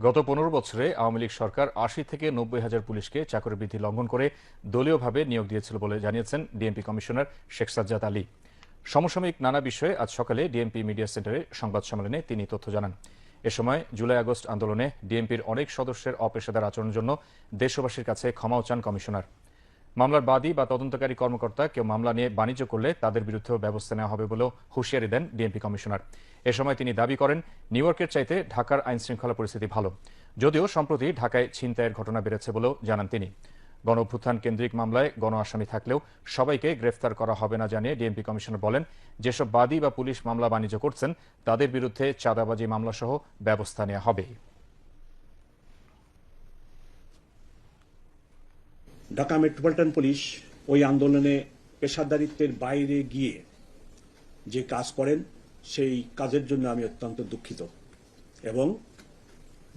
গত 15 বছরে আওয়ামী লীগ সরকার ৮০ থেকে ৯০ হাজার পুলিশকে চাকরি বিধি লঙ্ঘন করে দলীয়ভাবে নিয়োগ দিয়েছিল বলে জানিয়েছেন ডিএমপি কমিশনার শেখ সাজ্জাদ আলী। সমসাময়িক নানা বিষয়ে আজ সকালে ডিএমপি মিডিয়া সেন্টারে সংবাদ সম্মেলনে তিনি তথ্য জানান। এ সময় জুলাই আগস্ট আন্দোলনে ডিএমপির অনেক সদস্যের অপেশাদার আচরণের জন্য দেশবাসীর কাছে ক্ষমাও চান কমিশনার। মামলার বাদী বা তদন্তকারী কর্মকর্তা কেউ মামলা নিয়ে বাণিজ্য করলে তাদের বিরুদ্ধেও ব্যবস্থা নেওয়া হবে বলেও হুঁশিয়ারি দেন ডিএমপি কমিশনার। এ সময় তিনি দাবি করেন, নিউ ইয়র্কের চাইতে ঢাকার আইনশৃঙ্খলা পরিস্থিতি ভালো, যদিও সম্প্রতি ঢাকায় ছিনতাইয়ের ঘটনা বেড়েছে বলেও জানান তিনি। গণ অভ্যুত্থান কেন্দ্রিক মামলায় গণ আসামি থাকলেও সবাইকে গ্রেফতার করা হবে না জানিয়ে ডিএমপি কমিশনার বলেন, যেসব বাদী বা পুলিশ মামলা বাণিজ্য করছেন তাদের বিরুদ্ধে চাঁদাবাজি মামলাসহ ব্যবস্থা নেওয়া হবে। ঢাকা মেট্রোপলিটন পুলিশ ওই আন্দোলনে পেশাদারিত্বের বাইরে গিয়ে যে কাজ করেন সেই কাজের জন্য আমি অত্যন্ত দুঃখিত এবং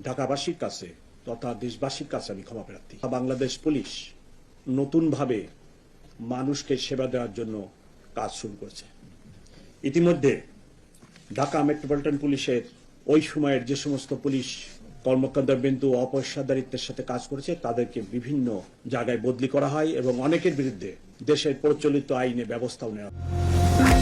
ঢাকাবাসীর কাছে তথা দেশবাসীর কাছে আমি ক্ষমা প্রার্থী। বাংলাদেশ পুলিশ নতুনভাবে মানুষকে সেবা দেওয়ার জন্য কাজ শুরু করেছে। ইতিমধ্যে ঢাকা মেট্রোপলিটন পুলিশের ওই সময়ের যে সমস্ত পুলিশ কর্মকর্তাবৃন্দ অপেশাদারিত্বের সাথে কাজ করেছে তাদেরকে বিভিন্ন জায়গায় বদলি করা হয় এবং অনেকের বিরুদ্ধে দেশের প্রচলিত আইনে ব্যবস্থাও নেওয়া হয়।